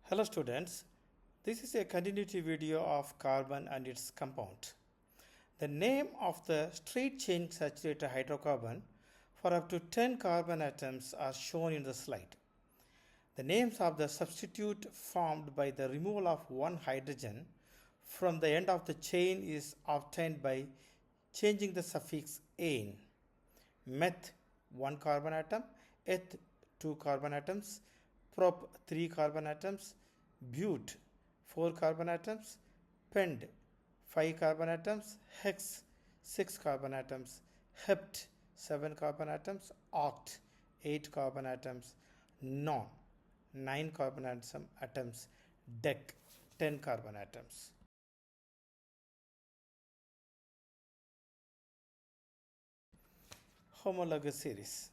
Hello students, this is a continuity video of carbon and its compound. The name of the straight chain saturated hydrocarbon for up to 10 carbon atoms are shown in the slide. The names of the substitute formed by the removal of one hydrogen from the end of the chain is obtained by changing the suffix "ane". Meth 1 carbon atom, eth 2 carbon atoms, prop 3 carbon atoms, bute 4 carbon atoms, pend 5 carbon atoms, hex 6 carbon atoms, hept 7 carbon atoms, oct 8 carbon atoms, non 9 carbon atoms, dec 10 carbon atoms. Homologous series.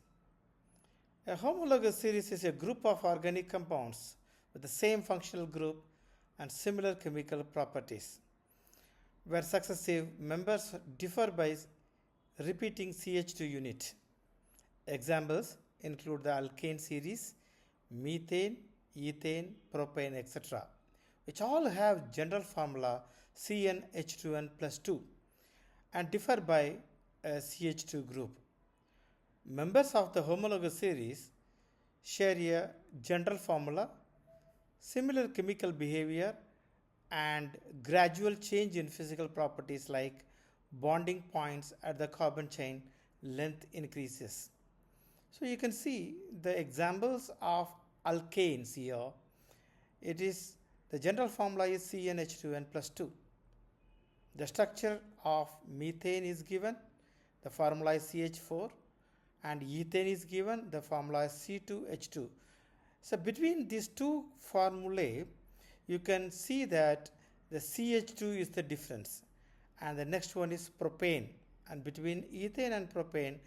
A homologous series is a group of organic compounds with the same functional group and similar chemical properties, where successive members differ by repeating CH2 unit. Examples include the alkane series, methane, ethane, propane, etc., which all have general formula CnH2n plus 2 and differ by a CH2 group. Members of the homologous series share a general formula, similar chemical behavior, and gradual change in physical properties like bonding points at the carbon chain length increases. So you can see the examples of alkanes here. It is the general formula is CnH2n plus 2. The structure of methane is given, the formula is CH4, and ethane is given, the formula is C2H2. So between these two formulae, you can see that the CH2 is the difference, and the next one is propane, and between ethane and propane,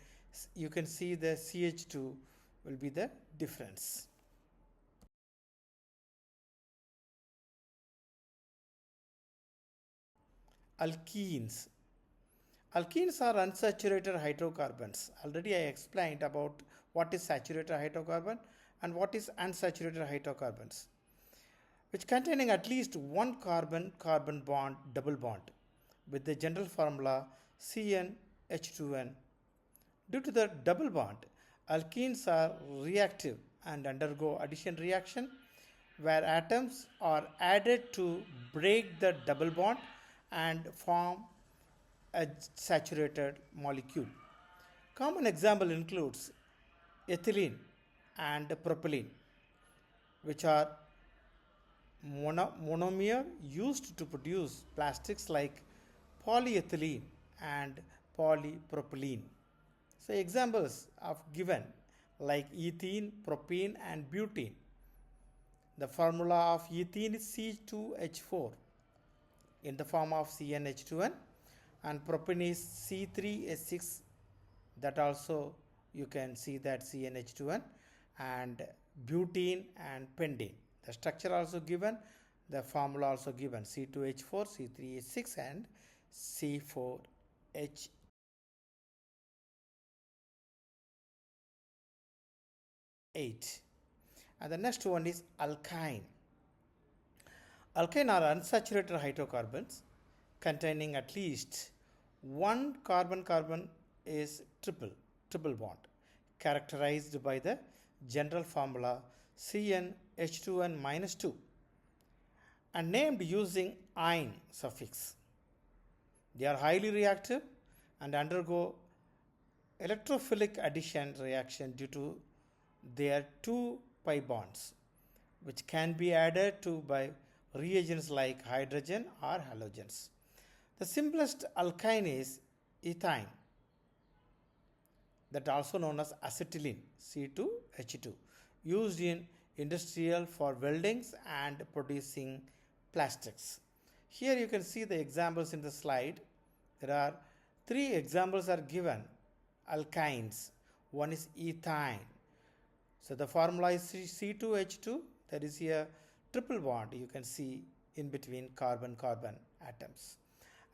you can see the CH2 will be the difference. Alkenes. Alkenes are unsaturated hydrocarbons. Already I explained about what is saturated hydrocarbon and what is unsaturated hydrocarbons, which containing at least one carbon-carbon bond, double bond, with the general formula CnH2n. Due to the double bond, alkenes are reactive and undergo addition reaction, where atoms are added to break the double bond and form a saturated molecule. Common example includes ethylene and propylene, which are monomer used to produce plastics like polyethylene and polypropylene. So examples of given like ethene, propene, and butene. The formula of ethene is C2H4 in the form of CnH2n, and propane is C3H6, that also you can see that CnH2n, and butene and pentane. The structure also given, the formula also given, C2H4, C3H6, and C4H. And the next one is alkyne. Alkyne are unsaturated hydrocarbons containing at least one carbon-carbon is triple bond, characterized by the general formula CnH2n minus 2 and named using "-ine" suffix. They are highly reactive and undergo electrophilic addition reaction due to their 2 pi bonds, which can be added to by reagents like hydrogen or halogens. The simplest alkyne is ethyne, that also known as acetylene, C2H2, used in industrial for weldings and producing plastics. Here you can see the examples in the slide. There are 3 examples are given alkynes. One is ethyne. So the formula is C2H2, that is here triple bond you can see in between carbon-carbon atoms.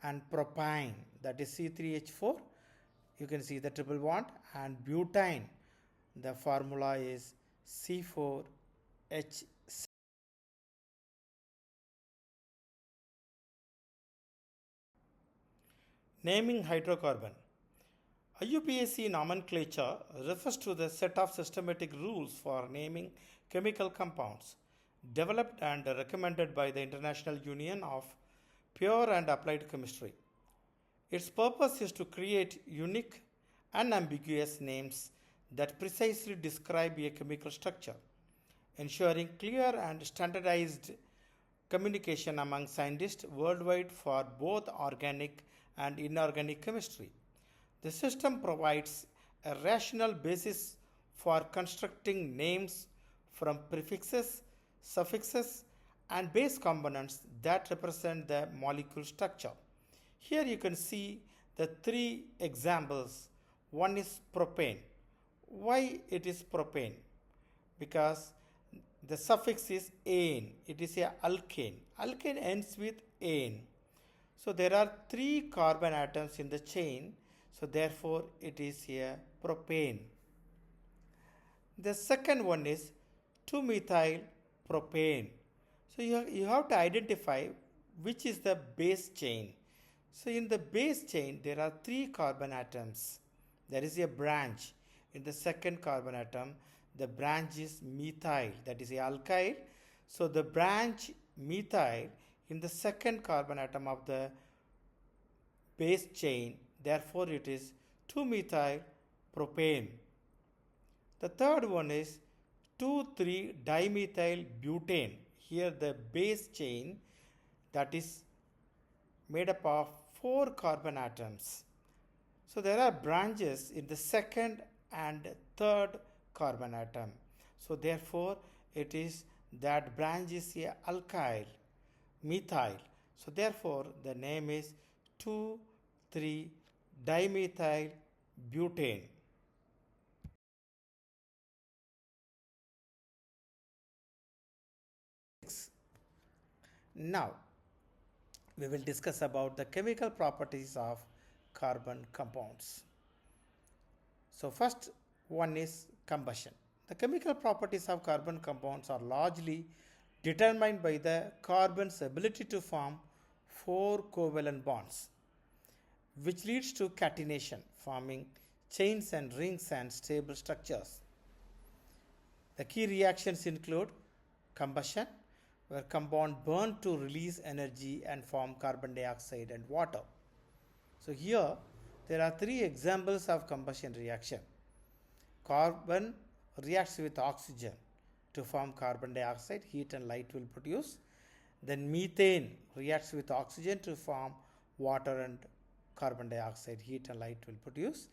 And propyne, that is C3H4, you can see the triple bond, and butane, the formula is C4H6. Naming hydrocarbon. IUPAC nomenclature refers to the set of systematic rules for naming chemical compounds developed and recommended by the International Union of Pure and Applied Chemistry. Its purpose is to create unique, unambiguous names that precisely describe a chemical structure, ensuring clear and standardized communication among scientists worldwide for both organic and inorganic chemistry. The system provides a rational basis for constructing names from prefixes, suffixes, and base components that represent the molecule structure. Here you can see the three examples. One is propane. Why it is propane? Because the suffix is ane. It is a alkane. Alkane ends with ane. So there are three carbon atoms in the chain. So therefore it is a propane. The second one is 2-methyl propane. So you have to identify which is the base chain. So in the base chain there are three carbon atoms. There is a branch. In the second carbon atom, the branch is methyl, that is a alkyl. So the branch methyl in the second carbon atom of the base chain, therefore it is 2-methyl propane. The third one is 2,3-dimethyl butane. Here the base chain, that is made up of 4 carbon atoms. So there are branches in the second and third carbon atom. So therefore it is that branch is a alkyl, methyl. So therefore the name is 2,3-dimethyl butane. Now we will discuss about the chemical properties of carbon compounds. So first one is combustion. The chemical properties of carbon compounds are largely determined by the carbon's ability to form 4 covalent bonds, which leads to catenation, forming chains and rings and stable structures. The key reactions include combustion, where compound burn to release energy and form carbon dioxide and water. So here there are 3 examples of combustion reaction. Carbon reacts with oxygen to form carbon dioxide, heat and light will produce. Then methane reacts with oxygen to form water and carbon dioxide, heat and light will produce.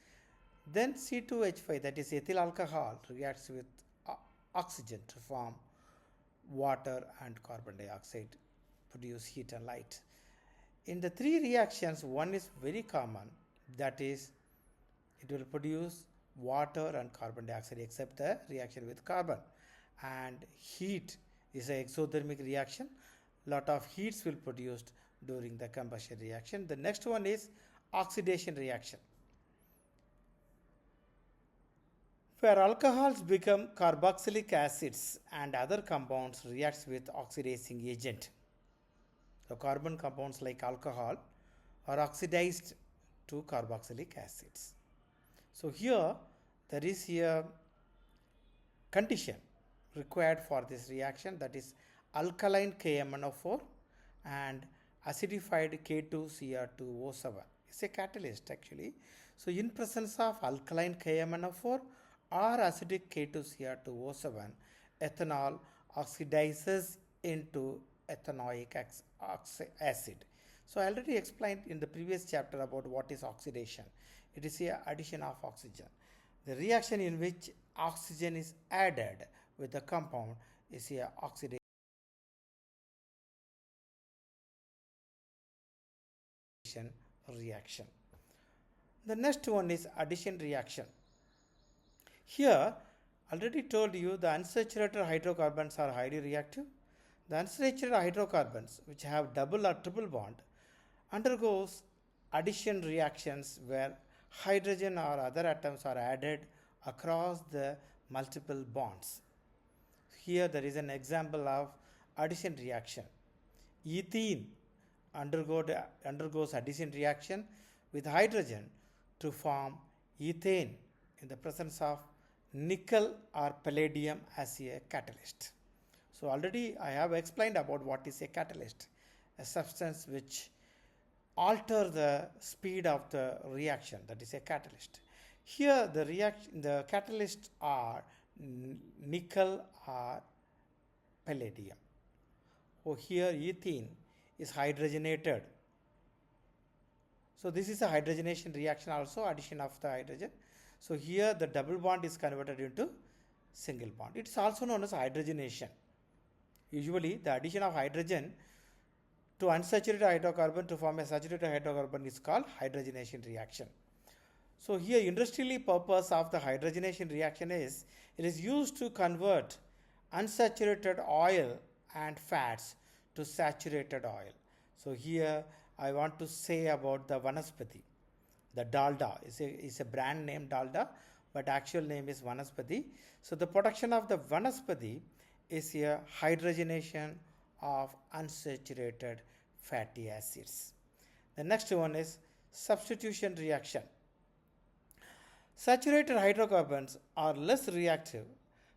Then C2H5, that is ethyl alcohol, reacts with oxygen to form water and carbon dioxide, produce heat and light. In the 3 reactions, one is very common, that is it will produce water and carbon dioxide except the reaction with carbon. And heat is an exothermic reaction. Lot of heats will produced during the combustion reaction. The next one is oxidation reaction, where alcohols become carboxylic acids and other compounds reacts with oxidizing agent. So carbon compounds like alcohol are oxidized to carboxylic acids. So here there is a condition required for this reaction, that is alkaline KMnO4 and acidified K2Cr2O7. It's a catalyst actually. So in presence of alkaline KMnO4 or acidic K2Cr2O7, ethanol oxidizes into ethanoic acid. So I already explained in the previous chapter about what is oxidation. It is the addition of oxygen. The reaction in which oxygen is added with the compound is a oxidation reaction. The next one is addition reaction. Here already told you the unsaturated hydrocarbons are highly reactive. The unsaturated hydrocarbons which have double or triple bond undergoes addition reactions where hydrogen or other atoms are added across the multiple bonds. Here there is an example of addition reaction. Ethene undergoes addition reaction with hydrogen to form ethane in the presence of nickel or palladium as a catalyst. So already I have explained about what is a catalyst, a substance which alter the speed of the reaction, that is a catalyst. Here the catalysts are nickel or palladium. Oh, here ethene is hydrogenated. So this is a hydrogenation reaction, also addition of the hydrogen. So here the double bond is converted into single bond. It's also known as hydrogenation. Usually the addition of hydrogen to unsaturated hydrocarbon to form a saturated hydrocarbon is called hydrogenation reaction. So here industrially purpose of the hydrogenation reaction is, it is used to convert unsaturated oil and fats to saturated oil. So here I want to say about the Vanaspati. The Dalda is a brand name Dalda, but actual name is Vanaspati. So the production of the Vanaspati is a hydrogenation of unsaturated fatty acids. The next one is substitution reaction. Saturated hydrocarbons are less reactive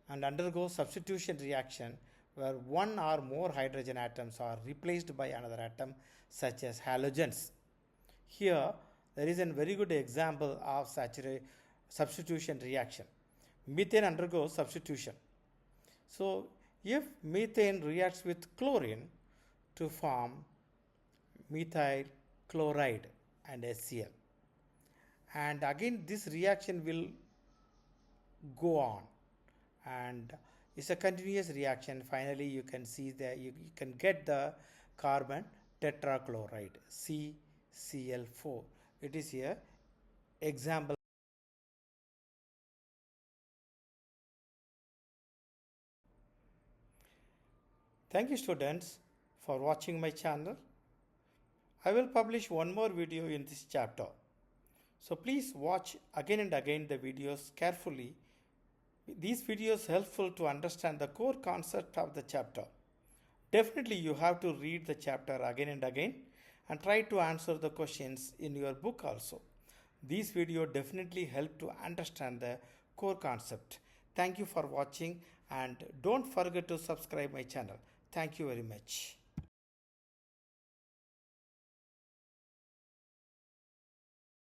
and undergo substitution reaction where one or more hydrogen atoms are replaced by another atom, such as halogens. Here there is a very good example of substitution reaction. Methane undergoes substitution. So if methane reacts with chlorine to form methyl chloride and HCl, and again this reaction will go on and it's a continuous reaction. Finally you can see that you can get the carbon tetrachloride CCl4. It is here example. Thank you students for watching my channel. I will publish one more video in this chapter. So please watch again and again the videos carefully. These videos helpful to understand the core concept of the chapter. Definitely you have to read the chapter again and again and try to answer the questions in your book also. These videos definitely help to understand the core concept. Thank you for watching and don't forget to subscribe my channel. Thank you very much.